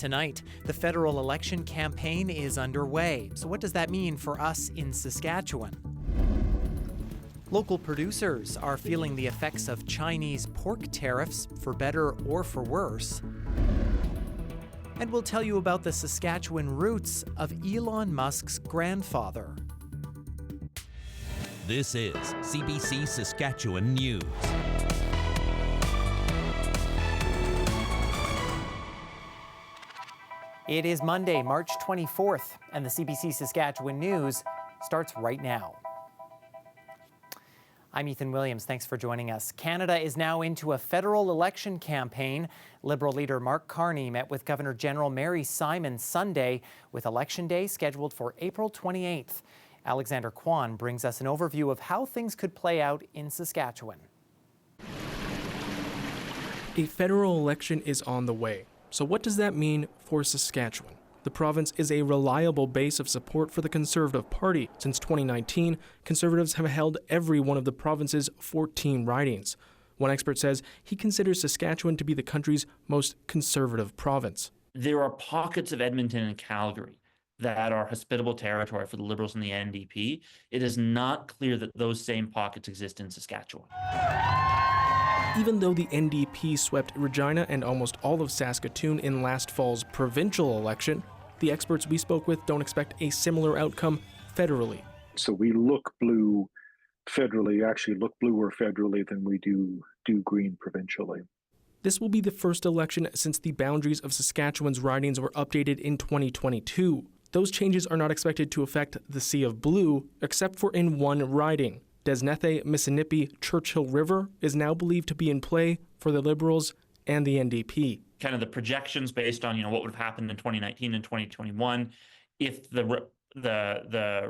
Tonight, the federal election campaign is underway. So what does that mean for us in Saskatchewan? Local producers are feeling the effects of Chinese pork tariffs, for better or for worse. And we'll tell you about the Saskatchewan roots of Elon Musk's grandfather. This is CBC Saskatchewan News. It is Monday, March 24th, and the CBC Saskatchewan News starts right now. I'm Ethan Williams. Thanks for joining us. Canada is now into a federal election campaign. Liberal leader Mark Carney met with Governor General Mary Simon Sunday, with Election Day scheduled for April 28th. Alexander Kwan brings us an overview of how things could play out in Saskatchewan. A federal election is on the way. So what does that mean for Saskatchewan? The province is a reliable base of support for the Conservative Party. Since 2019, Conservatives have held every one of the province's 14 ridings. One expert says he considers Saskatchewan to be the country's most conservative province. There are pockets of Edmonton and Calgary that are hospitable territory for the Liberals and the NDP. It is not clear that those same pockets exist in Saskatchewan. Even though the NDP swept Regina and almost all of Saskatoon in last fall's provincial election, the experts we spoke with don't expect a similar outcome federally. So we look blue federally, actually look bluer federally than we do green provincially. This will be the first election since the boundaries of Saskatchewan's ridings were updated in 2022. Those changes are not expected to affect the Sea of Blue, except for in one riding. Desnethe Mississippi Churchill River is now believed to be in play for the Liberals and the NDP. Kind of the projections based on what would have happened in 2019 and 2021 if the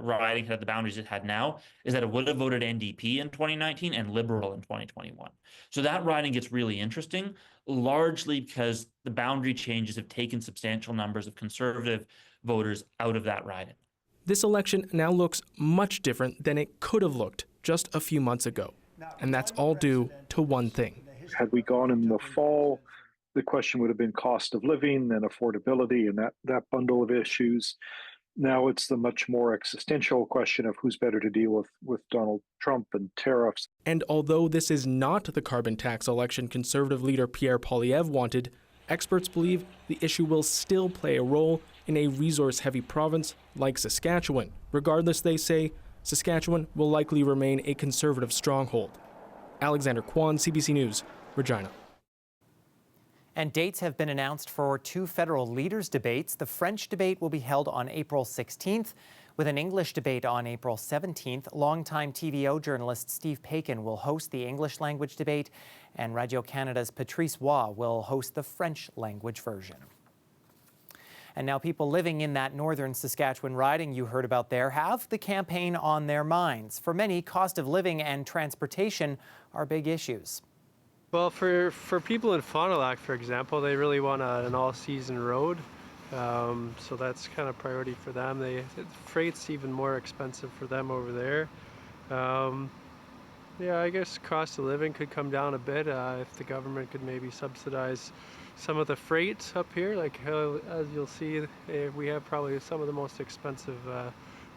riding had the boundaries it had now, is that it would have voted NDP in 2019 and Liberal in 2021. So that riding gets really interesting, largely because the boundary changes have taken substantial numbers of Conservative voters out of that riding. This election now looks much different than it could have looked just a few months ago. And that's all due to one thing. Had we gone in the fall, the question would have been cost of living and affordability and that bundle of issues. Now it's the much more existential question of who's better to deal with Donald Trump and tariffs. And although this is not the carbon tax election Conservative leader Pierre Poilievre wanted, experts believe the issue will still play a role in a resource-heavy province like Saskatchewan. Regardless, they say, Saskatchewan will likely remain a Conservative stronghold. Alexander Kwan, CBC News, Regina. And dates have been announced for two federal leaders' debates. The French debate will be held on April 16th, with an English debate on April 17th. Longtime TVO journalist Steve Paikin will host the English language debate, and Radio-Canada's Patrice Waugh will host the French language version. And now people living in that northern Saskatchewan riding you heard about there have the campaign on their minds. For many, cost of living and transportation are big issues. Well, for people in Fond du Lac, for example, they really want an all-season road. So that's kind of priority for them. Freight's even more expensive for them over there. Yeah, I guess cost of living could come down a bit if the government could maybe subsidize some of the freight up here. Like as you'll see, we have probably some of the most expensive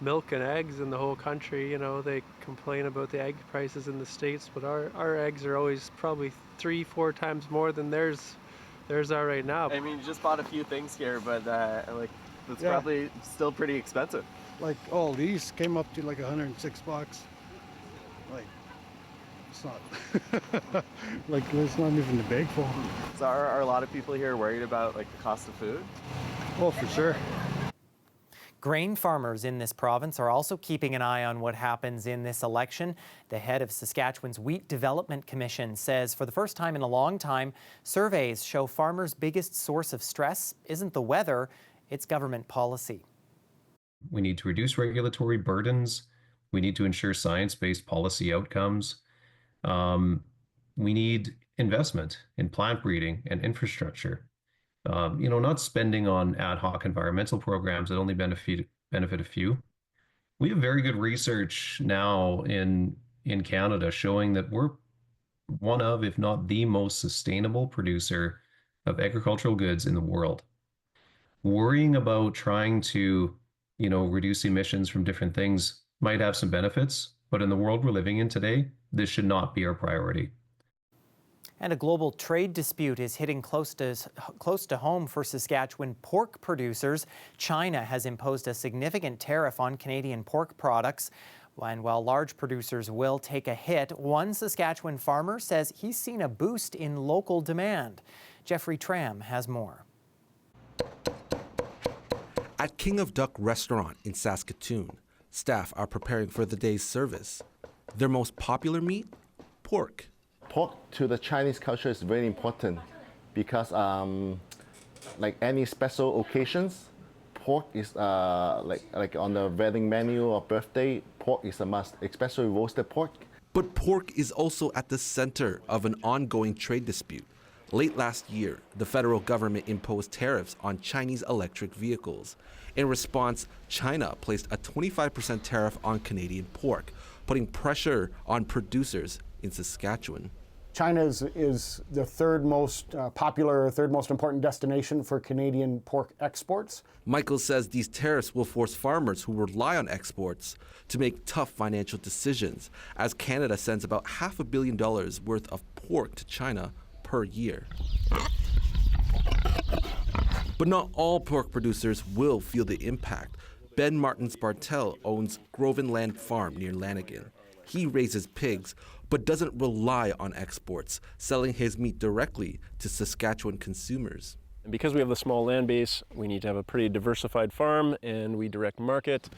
milk and eggs in the whole country. They complain about the egg prices in the States, but our eggs are always probably 3-4 times more than theirs are right now. I mean, you just bought a few things here, but it's probably still pretty expensive. Like all these came up to like $106. Like it's not like it's not even the bag full. So are a lot of people here worried about the cost of food? Oh, for sure. Grain farmers in this province are also keeping an eye on what happens in this election. The head of Saskatchewan's Wheat Development Commission says for the first time in a long time, surveys show farmers' biggest source of stress isn't the weather, it's government policy. We need to reduce regulatory burdens. We need to ensure science-based policy outcomes. We need investment in plant breeding and infrastructure. Not spending on ad hoc environmental programs that only benefit a few. We have very good research now in Canada showing that we're one of, if not the most sustainable producer of agricultural goods in the world. Worrying about trying to, reduce emissions from different things might have some benefits, but in the world we're living in today, this should not be our priority. And a global trade dispute is hitting close to home for Saskatchewan pork producers. China has imposed a significant tariff on Canadian pork products. And while large producers will take a hit, one Saskatchewan farmer says he's seen a boost in local demand. Jeffrey Tram has more. At King of Duck restaurant in Saskatoon, staff are preparing for the day's service. Their most popular meat? Pork. Pork to the Chinese culture is very important because like any special occasions, pork is like on the wedding menu or birthday, pork is a must, especially roasted pork. But pork is also at the center of an ongoing trade dispute. Late last year, the federal government imposed tariffs on Chinese electric vehicles. In response, China placed a 25% tariff on Canadian pork, putting pressure on producers in Saskatchewan. China is the third most popular, third most important destination for Canadian pork exports. Michael says these tariffs will force farmers who rely on exports to make tough financial decisions, as Canada sends about $500 million worth of pork to China per year. But not all pork producers will feel the impact. Ben Martins Bartel owns Groven Land Farm near Lanigan. He raises pigs, but doesn't rely on exports, selling his meat directly to Saskatchewan consumers. And because we have the small land base, we need to have a pretty diversified farm, and we direct market.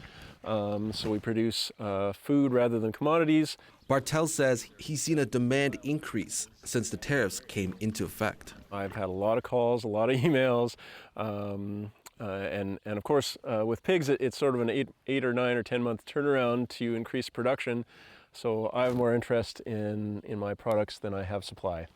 So we produce food rather than commodities. Bartel says he's seen a demand increase since the tariffs came into effect. I've had a lot of calls, a lot of emails, and of course with pigs it's sort of an 8 or 9 or 10 month turnaround to increase production. So I have more interest in my products than I have supply.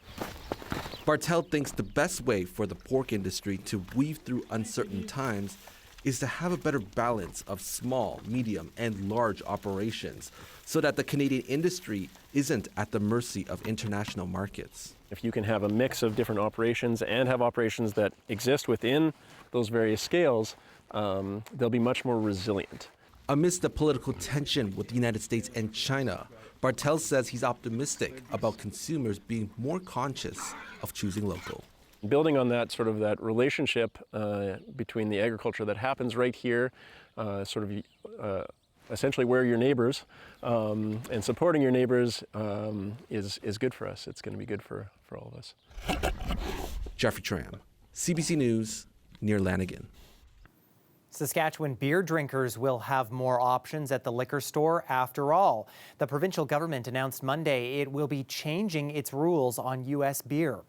Bartel thinks the best way for the pork industry to weave through uncertain times is to have a better balance of small, medium, and large operations so that the Canadian industry isn't at the mercy of international markets. If you can have a mix of different operations and have operations that exist within those various scales, they'll be much more resilient. Amidst the political tension with the United States and China, Bartel says he's optimistic about consumers being more conscious of choosing local. Building on that sort of that relationship between the agriculture that happens right here, essentially we're your neighbors, and supporting your neighbors is good for us. It's going to be good for all of us. Jeffrey Tram, CBC News, near Lanigan. Saskatchewan beer drinkers will have more options at the liquor store after all. The provincial government announced Monday it will be changing its rules on U.S. beer.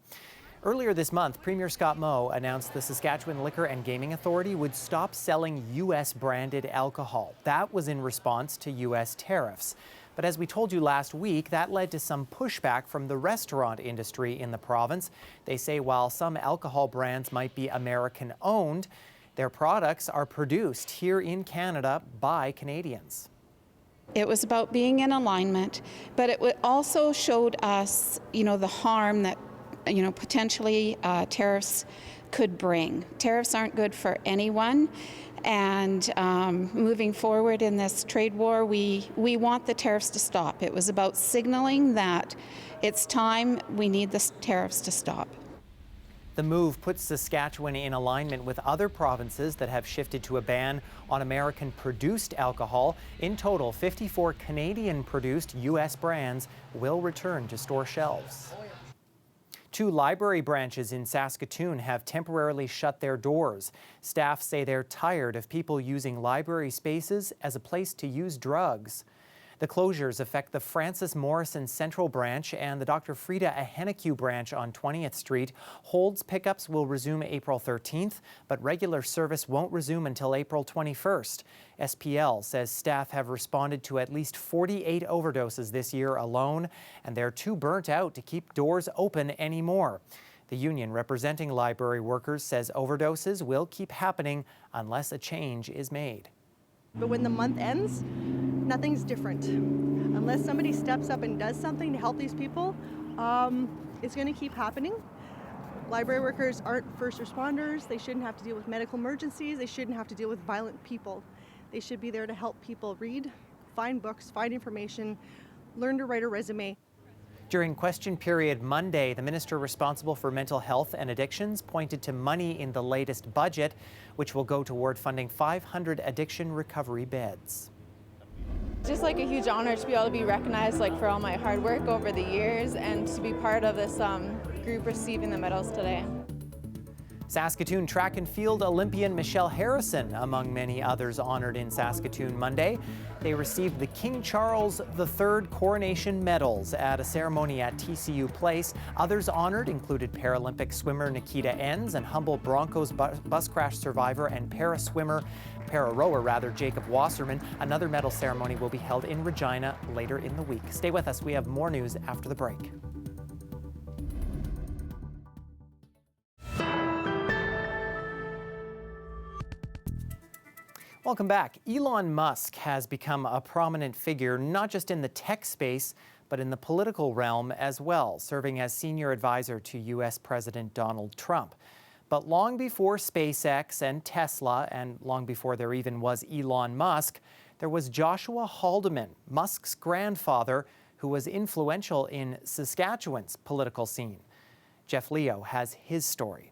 Earlier this month, Premier Scott Moe announced the Saskatchewan Liquor and Gaming Authority would stop selling U.S.-branded alcohol. That was in response to U.S. tariffs. But as we told you last week, that led to some pushback from the restaurant industry in the province. They say while some alcohol brands might be American-owned, their products are produced here in Canada by Canadians. It was about being in alignment, but it also showed us, the harm that, potentially tariffs could bring. Tariffs aren't good for anyone, and moving forward in this trade war, we want the tariffs to stop. It was about signaling that it's time, we need the tariffs to stop. The move puts Saskatchewan in alignment with other provinces that have shifted to a ban on American-produced alcohol. In total, 54 Canadian-produced U.S. brands will return to store shelves. 2 library branches in Saskatoon have temporarily shut their doors. Staff say they're tired of people using library spaces as a place to use drugs. The closures affect the Francis Morrison Central Branch and the Dr. Frida Ahenakew Branch on 20th Street. Holds pickups will resume April 13th, but regular service won't resume until April 21st. SPL says staff have responded to at least 48 overdoses this year alone, and they're too burnt out to keep doors open anymore. The union representing library workers says overdoses will keep happening unless a change is made. But when the month ends, nothing's different. Unless somebody steps up and does something to help these people, it's going to keep happening. Library workers aren't first responders. They shouldn't have to deal with medical emergencies. They shouldn't have to deal with violent people. They should be there to help people read, find books, find information, learn to write a resume. During question period Monday, the minister responsible for mental health and addictions pointed to money in the latest budget, which will go toward funding 500 addiction recovery beds. Just like a huge honor to be able to be recognized for all my hard work over the years and to be part of this group receiving the medals today. Saskatoon track and field Olympian Michelle Harrison, among many others honored in Saskatoon Monday. They received the King Charles III Coronation medals at a ceremony at TCU Place. Others honored included Paralympic swimmer Nikita Enns and Humboldt Broncos bus crash survivor and para-rower Jacob Wasserman. Another medal ceremony will be held in Regina later in the week. Stay with us. We have more news after the break. Welcome back. Elon Musk has become a prominent figure, not just in the tech space, but in the political realm as well, serving as senior advisor to U.S. President Donald Trump. But long before SpaceX and Tesla, and long before there even was Elon Musk, there was Joshua Haldeman, Musk's grandfather, who was influential in Saskatchewan's political scene. Jeff Leo has his story.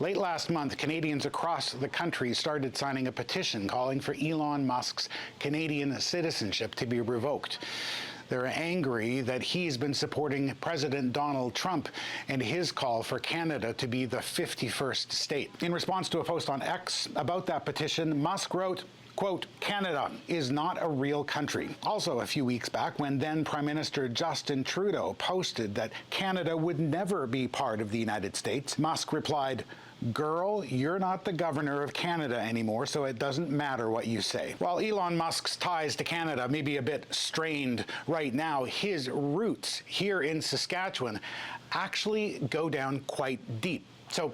Late last month, Canadians across the country started signing a petition calling for Elon Musk's Canadian citizenship to be revoked. They're angry that he's been supporting President Donald Trump and his call for Canada to be the 51st state. In response to a post on X about that petition, Musk wrote, quote, "Canada is not a real country." Also, a few weeks back, when then Prime Minister Justin Trudeau posted that Canada would never be part of the United States, Musk replied, "Girl, you're not the governor of Canada anymore, so it doesn't matter what you say." While Elon Musk's ties to Canada may be a bit strained right now, his roots here in Saskatchewan actually go down quite deep. So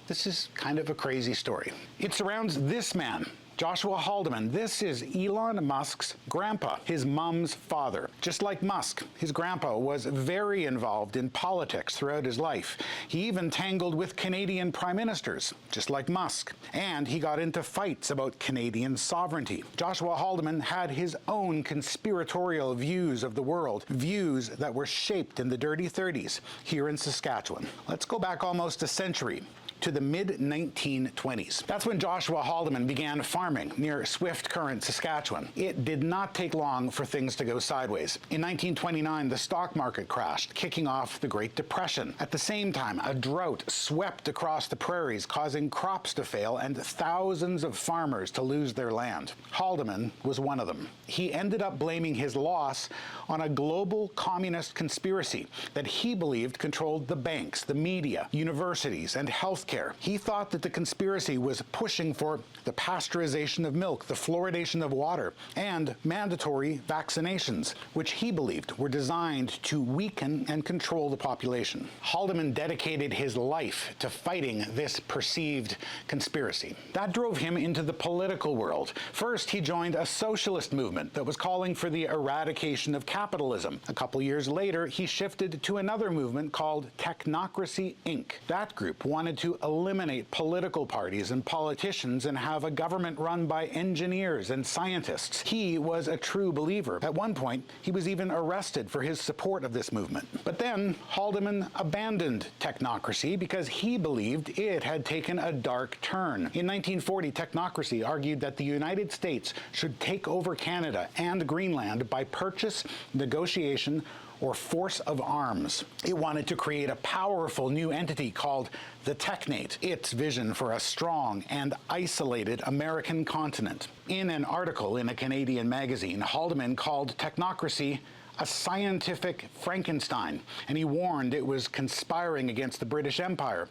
this is kind of a crazy story. It surrounds this man, Joshua Haldeman. This is Elon Musk's grandpa, his mom's father. Just like Musk, his grandpa was very involved in politics throughout his life. He even tangled with Canadian prime ministers, just like Musk. And he got into fights about Canadian sovereignty. Joshua Haldeman had his own conspiratorial views of the world, views that were shaped in the dirty 30s here in Saskatchewan. Let's go back almost a century, to the mid-1920s. That's when Joshua Haldeman began farming near Swift Current, Saskatchewan. It did not take long for things to go sideways. In 1929, the stock market crashed, kicking off the Great Depression. At the same time, a drought swept across the prairies, causing crops to fail and thousands of farmers to lose their land. Haldeman was one of them. He ended up blaming his loss on a global communist conspiracy that he believed controlled the banks, the media, universities, and health care. He thought that the conspiracy was pushing for the pasteurization of milk, the fluoridation of water, and mandatory vaccinations, which he believed were designed to weaken and control the population. Haldeman dedicated his life to fighting this perceived conspiracy. That drove him into the political world. First, he joined a socialist movement that was calling for the eradication of capitalism. A couple years later, he shifted to another movement called Technocracy Inc. That group wanted to eliminate political parties and politicians and have a government run by engineers and scientists. He was a true believer. At one point, he was even arrested for his support of this movement. But then Haldeman abandoned technocracy because he believed it had taken a dark turn. In 1940, technocracy argued that the United States should take over Canada and Greenland by purchase, negotiation, or force of arms. It wanted to create a powerful new entity called the Technate, its vision for a strong and isolated American continent. In an article in a Canadian magazine, Haldeman called technocracy a scientific Frankenstein, and he warned it was conspiring against the British Empire.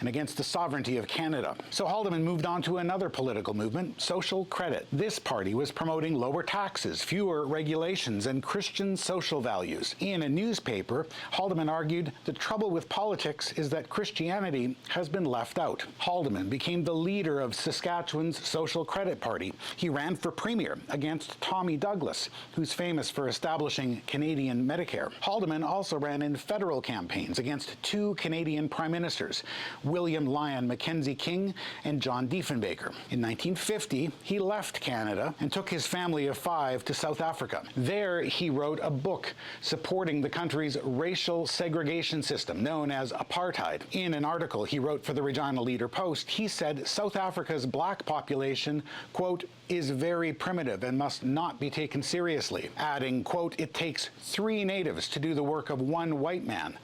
and against the sovereignty of Canada. So Haldeman moved on to another political movement, social credit. This party was promoting lower taxes, fewer regulations, and Christian social values. In a newspaper, Haldeman argued the trouble with politics is that Christianity has been left out. Haldeman became the leader of Saskatchewan's Social Credit Party. He ran for premier against Tommy Douglas, who's famous for establishing Canadian Medicare. Haldeman also ran in federal campaigns against two Canadian prime ministers, William Lyon Mackenzie King and John Diefenbaker. In 1950, he left Canada and took his family of 5 to South Africa. There, he wrote a book supporting the country's racial segregation system, known as apartheid. In an article he wrote for the Regina Leader-Post, he said South Africa's black population, quote, is very primitive and must not be taken seriously, adding, quote, it takes 3 natives to do the work of 1 white man,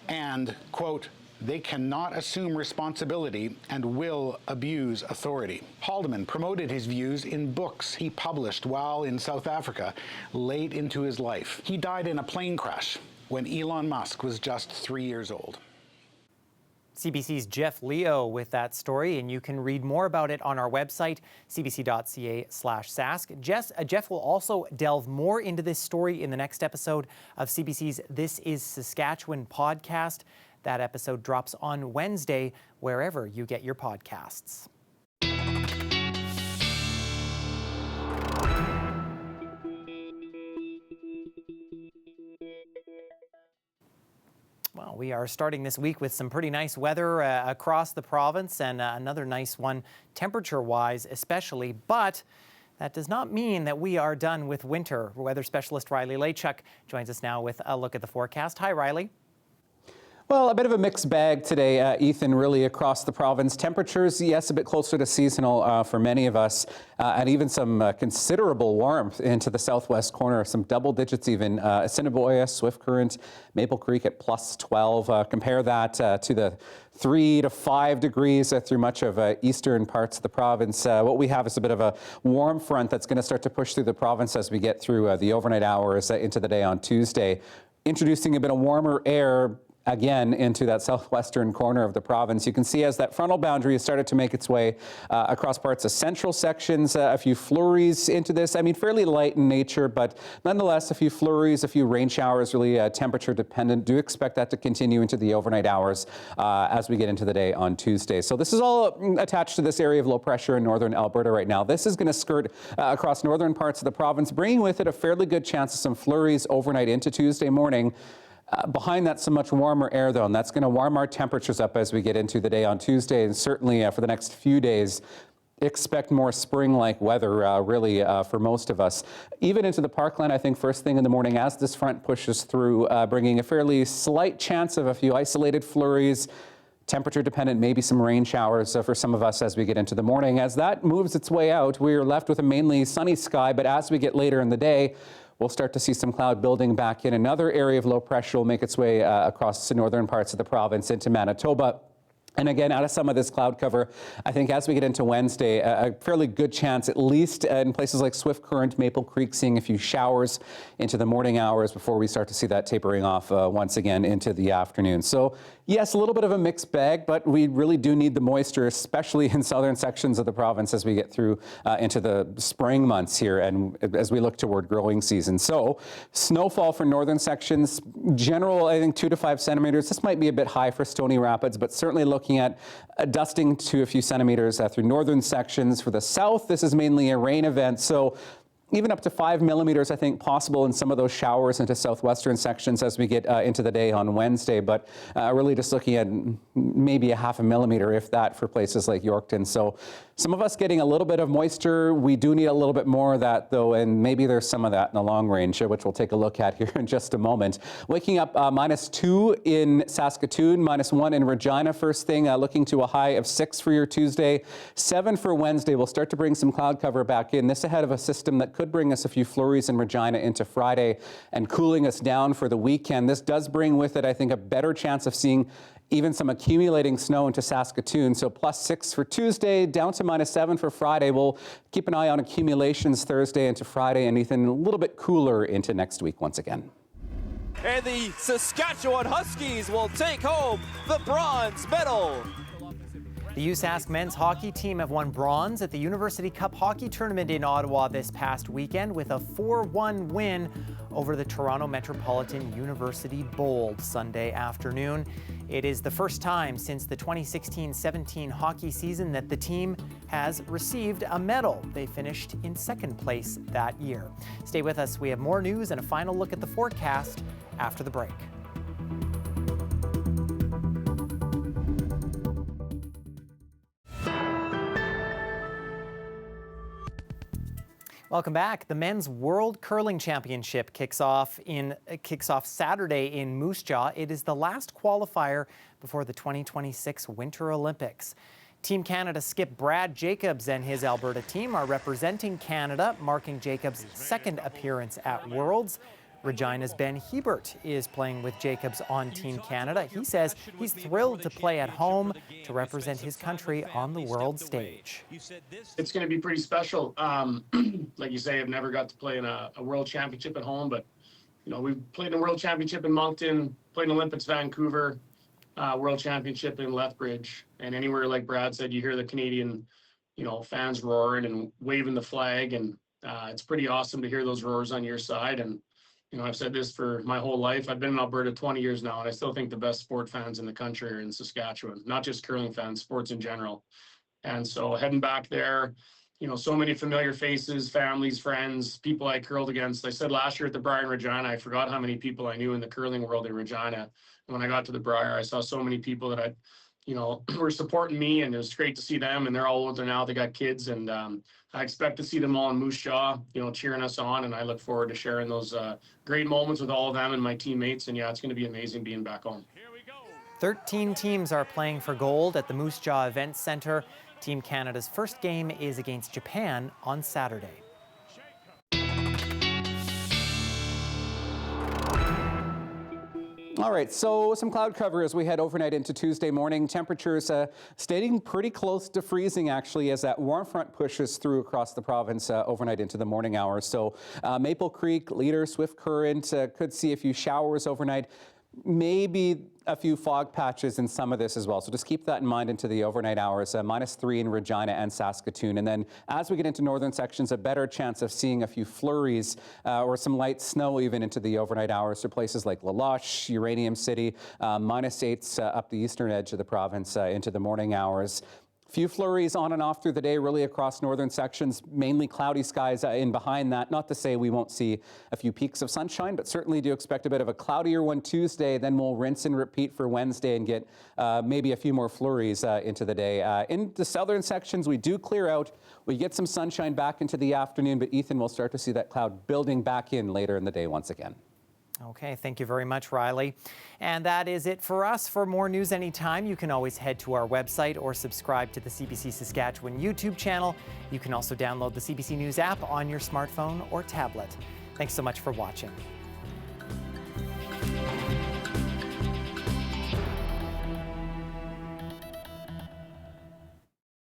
and, quote, they cannot assume responsibility and will abuse authority. Haldeman promoted his views in books he published while in South Africa late into his life. He died in a plane crash when Elon Musk was just 3 years old. CBC's Jeff Leo with that story, and you can read more about it on our website, cbc.ca/sask. Jeff will also delve more into this story in the next episode of CBC's This is Saskatchewan podcast. That episode drops on Wednesday, wherever you get your podcasts. Well, we are starting this week with some pretty nice weather across the province, and another nice one temperature-wise especially, but that does not mean that we are done with winter. Weather specialist Riley Lachuk joins us now with a look at the forecast. Hi, Riley. Well, a bit of a mixed bag today, Ethan, really across the province. Temperatures, yes, a bit closer to seasonal for many of us, and even some considerable warmth into the southwest corner, some double digits even. Assiniboia, Swift Current, Maple Creek at plus 12. Compare that to the 3 to 5 degrees through much of eastern parts of the province. What we have is a bit of a warm front that's going to start to push through the province as we get through the overnight hours into the day on Tuesday, introducing a bit of warmer air again into that southwestern corner of the province. You can see as that frontal boundary has started to make its way across parts of central sections, a few flurries into this. I mean, fairly light in nature, but nonetheless, a few flurries, a few rain showers, really temperature dependent. Do expect that to continue into the overnight hours as we get into the day on Tuesday. So this is all attached to this area of low pressure in northern Alberta right now. This is going to skirt across northern parts of the province, bringing with it a fairly good chance of some flurries overnight into Tuesday morning. Behind that, some much warmer air, though, and that's going to warm our temperatures up as we get into the day on Tuesday, and certainly for the next few days, expect more spring-like weather, really, for most of us. Even into the Parkland, I think, first thing in the morning as this front pushes through, bringing a fairly slight chance of a few isolated flurries, temperature dependent, maybe some rain showers for some of us as we get into the morning. As that moves its way out, we're left with a mainly sunny sky, but as we get later in the day, we'll start to see some cloud building back in. Another area of low pressure will make its way across the northern parts of the province into Manitoba. And again, out of some of this cloud cover, I think as we get into Wednesday, a fairly good chance, at least in places like Swift Current, Maple Creek, seeing a few showers into the morning hours before we start to see that tapering off once again into the afternoon. So yes, a little bit of a mixed bag, but we really do need the moisture, especially in southern sections of the province as we get through into the spring months here and as we look toward growing season. So snowfall for northern sections, general, I think 2 to 5 centimeters. This might be a bit high for Stony Rapids, but certainly looking at dusting to a few centimeters through northern sections. For the south, this is mainly a rain event, so even up to 5 millimeters, I think, possible in some of those showers into southwestern sections as we get into the day on Wednesday, but really just looking at maybe a half a millimeter, if that, for places like Yorkton. So some of us getting a little bit of moisture. We do need a little bit more of that, though, and maybe there's some of that in the long range, which we'll take a look at here in just a moment. Waking up -2 in Saskatoon, -1 in Regina first thing, looking to a high of 6 for your Tuesday, 7 for Wednesday. We'll start to bring some cloud cover back in. This ahead of a system that could bring us a few flurries in Regina into Friday and cooling us down for the weekend. This does bring with it, I think, a better chance of seeing even some accumulating snow into Saskatoon. So +6 for Tuesday, down to -7 for Friday. We'll keep an eye on accumulations Thursday into Friday, and Ethan, a little bit cooler into next week once again. And the Saskatchewan Huskies will take home the bronze medal. The USask men's hockey team have won bronze at the University Cup Hockey Tournament in Ottawa this past weekend with a 4-1 win over the Toronto Metropolitan University Bold Sunday afternoon. It is the first time since the 2016-17 hockey season that the team has received a medal. They finished in second place that year. Stay with us. We have more news and a final look at the forecast after the break. Welcome back. The Men's World Curling Championship kicks off Saturday in Moose Jaw. It is the last qualifier before the 2026 Winter Olympics. Team Canada skip Brad Jacobs and his Alberta team are representing Canada, marking Jacobs' second appearance at Worlds. Regina's Ben Hebert is playing with Jacobs on Team Canada. He says he's thrilled to play at home to represent his country on the world stage. It's going to be pretty special. Like you say, I've never got to play in a world championship at home, but you know, we've played in a world championship in Moncton, played in Olympics Vancouver, world championship in Lethbridge, and anywhere, like Brad said, you hear the Canadian, you know, fans roaring and waving the flag, and it's pretty awesome to hear those roars on your side. And you know, I've said this for my whole life. I've been in Alberta 20 years now, and I still think the best sport fans in the country are in Saskatchewan, not just curling fans, sports in general. And so heading back there, you know, so many familiar faces, families, friends, people I curled against. I said last year at the Briar in Regina, I forgot how many people I knew in the curling world in Regina. And when I got to the Briar, I saw so many people that I, you know, were supporting me, and it was great to see them. And they're all older now, they got kids, and I expect to see them all in Moose Jaw, you know, cheering us on. And I look forward to sharing those great moments with all of them and my teammates. And yeah, it's going to be amazing being back home. 13 teams are playing for gold at the Moose Jaw Event Centre. Team Canada's first game is against Japan on Saturday. All right, so some cloud cover as we head overnight into Tuesday morning. Temperatures staying pretty close to freezing, actually, as that warm front pushes through across the province overnight into the morning hours. So Maple Creek, Leader, Swift Current could see a few showers overnight. Maybe a few fog patches in some of this as well. So just keep that in mind into the overnight hours. -3 in Regina and Saskatoon. And then as we get into northern sections, a better chance of seeing a few flurries or some light snow even into the overnight hours for places like La Loche, Uranium City, -8s up the eastern edge of the province into the morning hours. Few flurries on and off through the day, really across northern sections, mainly cloudy skies in behind that. Not to say we won't see a few peaks of sunshine, but certainly do expect a bit of a cloudier one Tuesday. Then we'll rinse and repeat for Wednesday and get maybe a few more flurries into the day. In the southern sections, we do clear out. We get some sunshine back into the afternoon, but Ethan, will start to see that cloud building back in later in the day once again. Okay, thank you very much, Riley. And that is it for us. For more news anytime, you can always head to our website or subscribe to the CBC Saskatchewan YouTube channel. You can also download the CBC News app on your smartphone or tablet. Thanks so much for watching.